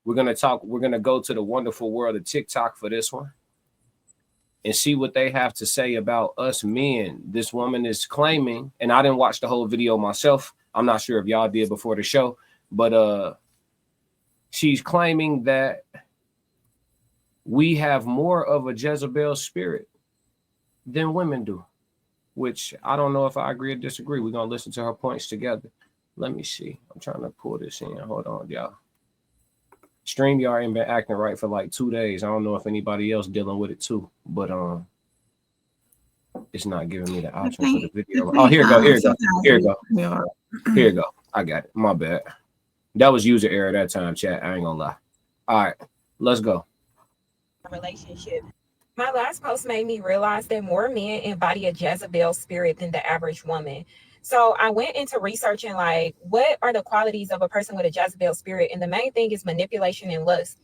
We're gonna go to the wonderful world of TikTok for this one and see what they have to say about us men. This woman is claiming, and I didn't watch the whole video myself. I'm not sure if y'all did before the show, but she's claiming that we have more of a Jezebel spirit than women do, which I don't know if I agree or disagree. We're gonna listen to her points together. Let me see. I'm trying to pull this in. Hold on, y'all. StreamYard ain't been acting right for like 2 days. I don't know if anybody else dealing with it too, but it's not giving me the option for the video. Oh, here you go. Here you go. Here you go. Here you go. I got it. My bad. That was user error that time, chat. I ain't gonna lie. All right, let's go. Relationship. My last post made me realize that more men embody a Jezebel spirit than the average woman. So I went into researching like what are the qualities of a person with a Jezebel spirit, and the main thing is manipulation and lust.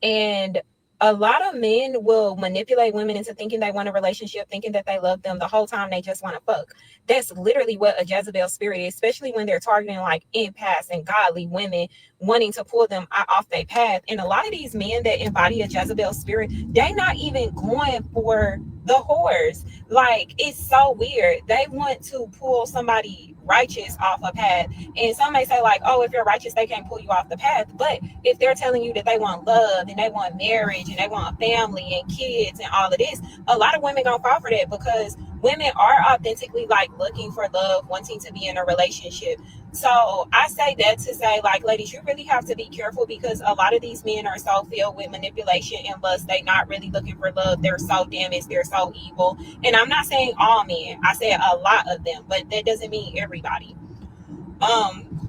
And a lot of men will manipulate women into thinking they want a relationship, thinking that they love them the whole time they just want to fuck. That's literally what a Jezebel spirit is, especially when they're targeting like empaths and godly women, wanting to pull them off their path. And a lot of these men that embody a Jezebel spirit, they not even going for the whores. Like, it's so weird. They want to pull somebody righteous off a path. And some may say like, oh, if you're righteous, they can't pull you off the path. But if they're telling you that they want love and they want marriage and they want family and kids and all of this, a lot of women gonna fall for that, because women are authentically like looking for love, wanting to be in a relationship. So I say that to say, like, ladies, you really have to be careful, because a lot of these men are so filled with manipulation and lust. They not really looking for love. They're so damaged. They're so evil. And I'm not saying all men. I said a lot of them, but that doesn't mean everybody.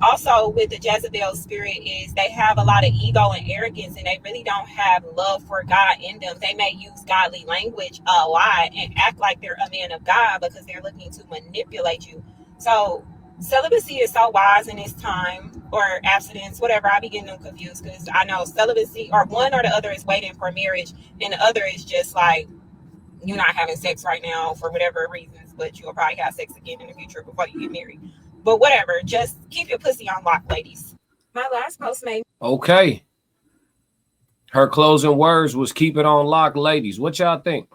Also with the Jezebel spirit is they have a lot of ego and arrogance, and they really don't have love for God in them. They may use godly language a lot and act like they're a man of God because they're looking to manipulate you. So celibacy is so wise in this time, or abstinence, whatever. I be getting them confused, because I know celibacy or one or the other is waiting for marriage, and the other is just like you're not having sex right now for whatever reasons, but you'll probably have sex again in the future before you get married. But whatever, just keep your pussy on lock, ladies. My last post made. Okay. Her closing words was keep it on lock, ladies. What y'all think?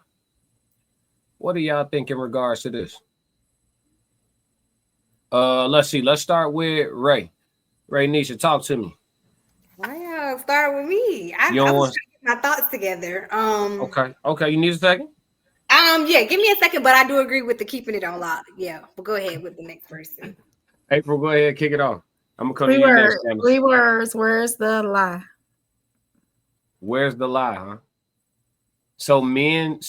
What do y'all think in regards to this? Let's see. Let's start with Ray. Ray Nisha, talk to me. Why y'all start with me? I was trying to get my thoughts together. Okay. You need a second? Yeah, give me a second, but I do agree with the keeping it on lock. Yeah, but go ahead with the next person. April, go ahead, kick it off. I'm gonna come to you next. 3 words. Where's the lie? Where's the lie, huh? So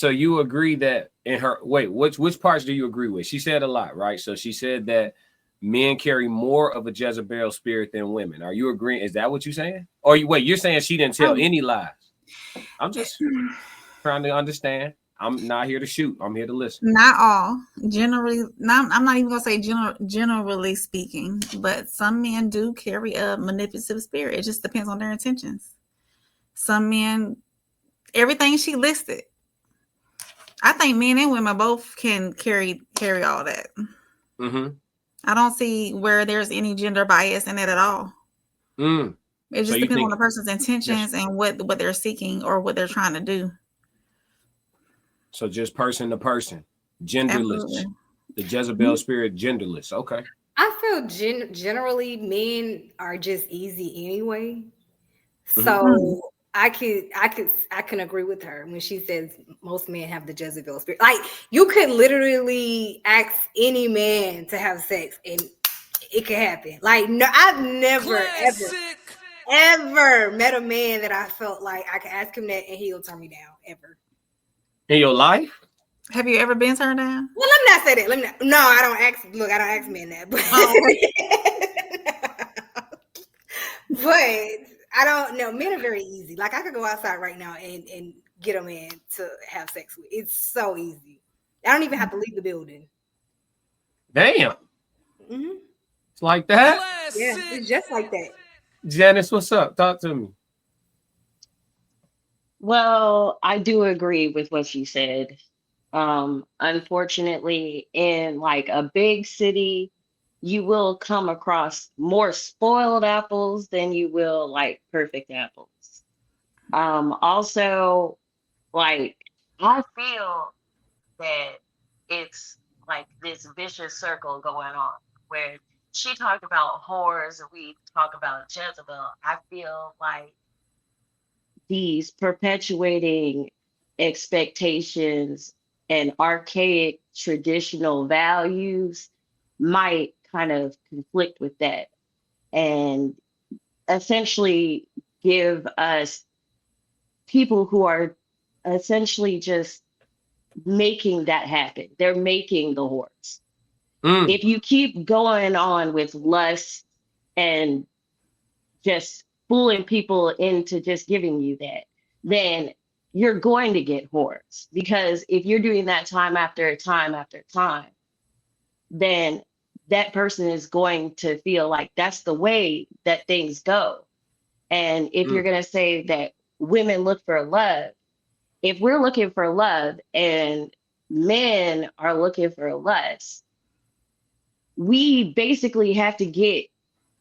you agree that in her which parts do you agree with? She said a lot, right? So she said that men carry more of a Jezebel spirit than women. Are you agreeing? Is that what you're saying? Or you're saying she didn't tell any lies? I'm just trying to understand. I'm not here to shoot. I'm here to listen. Not all. Generally, I'm not even gonna say generally speaking, but some men do carry a manipulative spirit. It just depends on their intentions. Some men, everything she listed, I think men and women both can carry all that. Mm-hmm. I don't see where there's any gender bias in it at all. It just depends on the person's intentions and what they're seeking or what they're trying to do. So just person to person, genderless. Absolutely. The Jezebel spirit, genderless. Okay. I feel generally men are just easy anyway. So I can agree with her when she says most men have the Jezebel spirit. Like, you could literally ask any man to have sex and it could happen. Like, no, I've never ever met a man that I felt like I could ask him that and he'll turn me down ever. In your life? Have you ever been turned down? Well, let me not say that. No, I don't ask men that. But, but I don't know. Men are very easy. Like, I could go outside right now and get a man to have sex with. It's so easy. I don't even have to leave the building. Damn. Mm-hmm. It's like that? Yeah, it's just like that. Janice, what's up? Talk to me. Well, I do agree with what she said. Unfortunately, in like a big city, you will come across more spoiled apples than you will like perfect apples. Also, like, I feel that it's like this vicious circle going on where she talked about whores and we talk about Jezebel. I feel like these perpetuating expectations and archaic traditional values might kind of conflict with that and essentially give us people who are essentially just making that happen. They're making the whores. Mm. If you keep going on with lust and just fooling people into just giving you that, then you're going to get whores. Because if you're doing that time after time after time, then that person is going to feel like that's the way that things go. And if you're Mm. going to say that women look for love, if we're looking for love and men are looking for lust, we basically have to get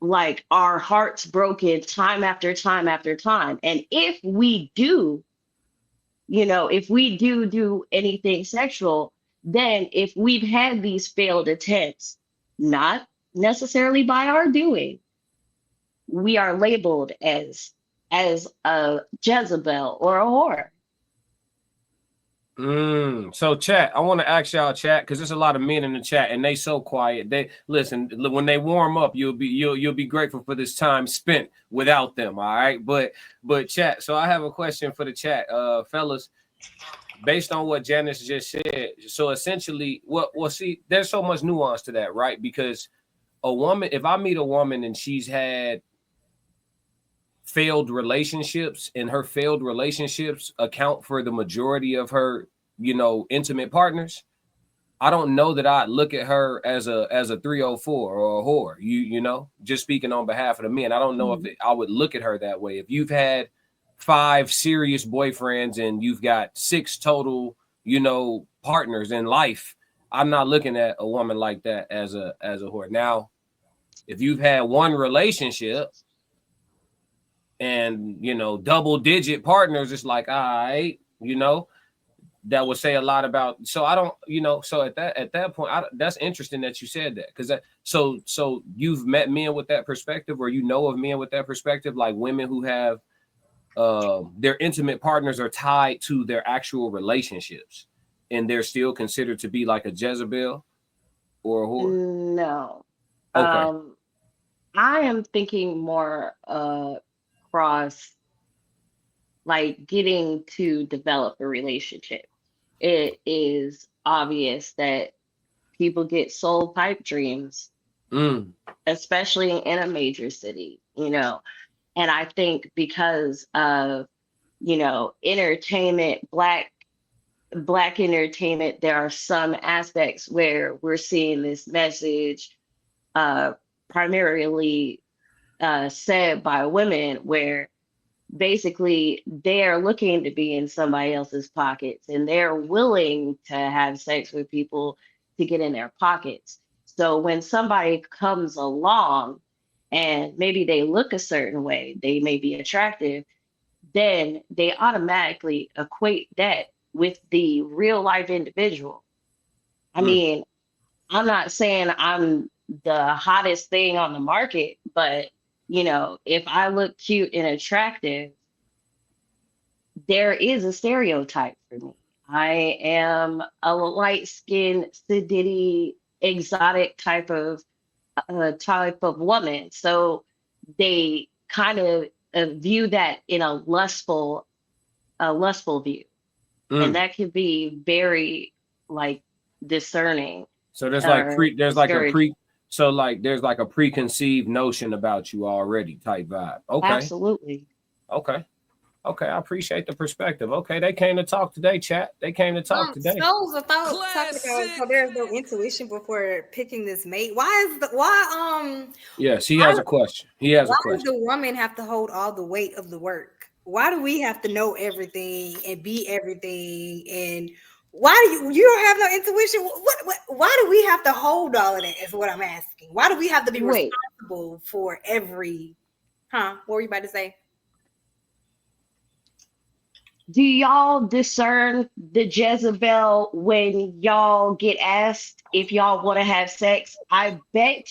like our hearts broken time after time after time. And if we do, if we do anything sexual, then if we've had these failed attempts, not necessarily by our doing, we are labeled as a Jezebel or a whore. So chat, I want to ask y'all chat because there's a lot of men in the chat and they so quiet. They listen when they warm up. You'll be grateful for this time spent without them. All right, but chat. So I have a question for the chat, fellas. Based on what Janice just said, so essentially, see, there's so much nuance to that, right? Because a woman, if I meet a woman and she's had failed relationships and her failed relationships account for the majority of her intimate partners, I don't know that I'd look at her as a 304 or a whore. Just speaking on behalf of the men, I don't know if I would look at her that way. If you've had 5 serious boyfriends and you've got 6 total partners in life, I'm not looking at a woman like that as a whore. Now if you've had one relationship and double digit partners, it's like, all right, that would say a lot about. So I don't, so at that point, that's interesting that you said that, because so you've met men with that perspective, or of men with that perspective, like women who have their intimate partners are tied to their actual relationships and they're still considered to be like a Jezebel or a whore. No. Okay. I am thinking more across like getting to develop a relationship. It is obvious that people get soul pipe dreams, especially in a major city, and I think because of, entertainment, black entertainment, there are some aspects where we're seeing this message primarily said by women, where basically they're looking to be in somebody else's pockets and they're willing to have sex with people to get in their pockets. So when somebody comes along and maybe they look a certain way, they may be attractive, then they automatically equate that with the real life individual. I mean, I'm not saying I'm the hottest thing on the market, but if I look cute and attractive, there is a stereotype for me. I am a light-skinned, sedity, exotic type of woman. So they kind of view that in a lustful view, and that could be very like discerning. So there's like a preconceived notion about you already type vibe. Okay. Absolutely. Okay. I appreciate the perspective. Okay, they came to talk today, chat. They came to talk today. So there's no intuition before picking this mate. Yes, he has a question. Why does the woman have to hold all the weight of the work? Why do we have to know everything and be everything and Why do you don't have no intuition? Why do we have to hold all of that? Is what I'm asking. Why do we have to be responsible for every? What were you about to say? Do y'all discern the Jezebel when y'all get asked if y'all want to have sex? I bet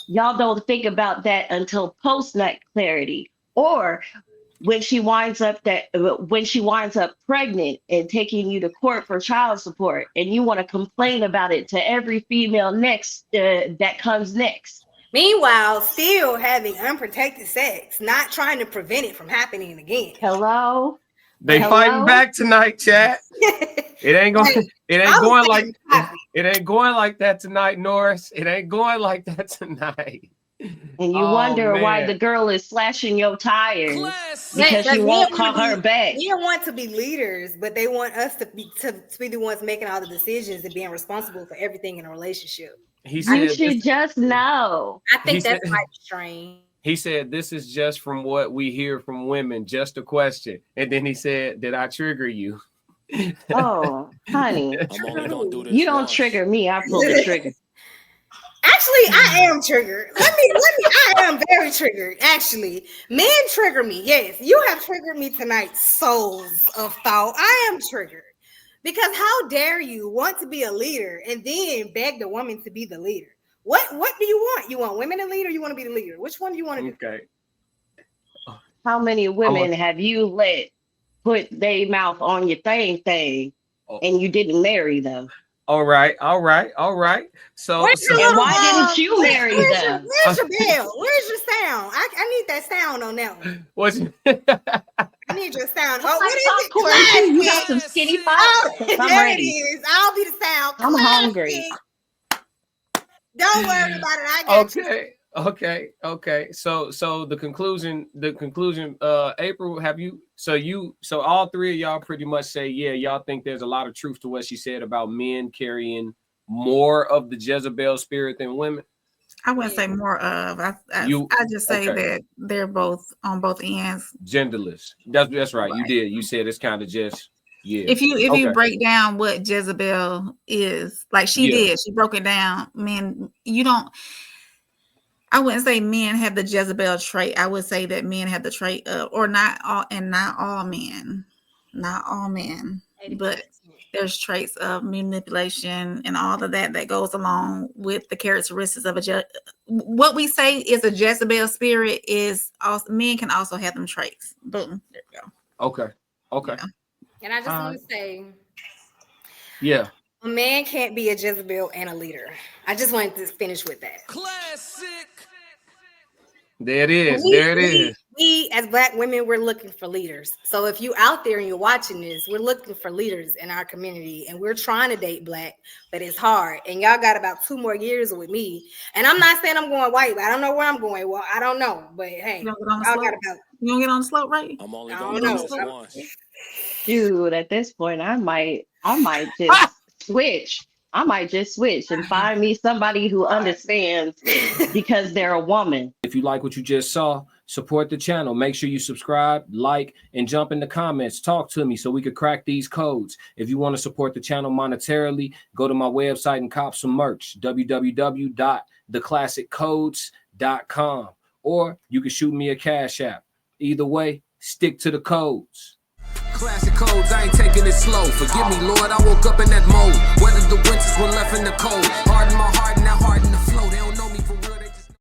y'all don't think about that until post-nut clarity, or when she winds up pregnant and taking you to court for child support, and you want to complain about it to every female next that comes next. Meanwhile, still having unprotected sex, not trying to prevent it from happening again. Hello. They fighting back tonight, chat. It ain't going. It ain't going like. It ain't going like that tonight, Norris. It ain't going like that tonight. And you wonder why the girl is slashing your tires because you won't call her back. We don't want to be leaders, but they want us to be the ones making all the decisions and being responsible for everything in a relationship. He said, you should just know. I think that's quite strange. He said, "This is just from what we hear from women. Just a question." And then he said, "Did I trigger you?" Oh, honey, you don't trigger me. I pull the trigger. Actually, I am triggered. I am very triggered. Actually, men trigger me. Yes, you have triggered me tonight, souls of thought. I am triggered because how dare you want to be a leader and then beg the woman to be the leader? What do you want? You want women to lead or you want to be the leader? Which one do you want to do? Okay. How many women have you let put their mouth on your thing and you didn't marry them? All right. So why didn't you marry them? Where's your bell? Where's your sound? I need that sound on that one. I need your sound. Oh, what is it? You got some skinny pops. There it is. I'll be the sound. I'm hungry. Don't worry about it. I got you. Okay. So the conclusion, April, so all three of y'all pretty much say, yeah, y'all think there's a lot of truth to what she said about men carrying more of the Jezebel spirit than women? I wouldn't say more of. I just say that they're both on both ends. Genderless. That's right. You did. You said it's kind of just. Yeah. If you break down what Jezebel is, like she did, she broke it down. Men, I wouldn't say men have the Jezebel trait. I would say that men have the trait of, or not all men, but there's traits of manipulation and all of that goes along with the characteristics of what we say is a Jezebel spirit is also, men can also have them traits. Boom. There you go. Okay. Yeah. And I just want to say, a man can't be a Jezebel and a leader. I just wanted to finish with that. Classic. There it is. We as Black women, we're looking for leaders. So if you out there and you're watching this, we're looking for leaders in our community, and we're trying to date Black, but it's hard. And y'all got about 2 more years with me. And I'm not saying I'm going white, but I don't know where I'm going. Well, I don't know, but hey, you don't get on the slope, right? I'm only going to do this once. Dude, at this point, I might just switch. I might just switch and find me somebody who understands because they're a woman. If you like what you just saw, support the channel. Make sure you subscribe, like, and jump in the comments. Talk to me so we could crack these codes. If you want to support the channel monetarily, go to my website and cop some merch, www.theclassiccodes.com. Or you can shoot me a Cash App. Either way, stick to the codes. Classic codes, I ain't taking it slow. Forgive me, Lord, I woke up in that mode. Weathered the winters when left in the cold. Hard in my heart and that hard in the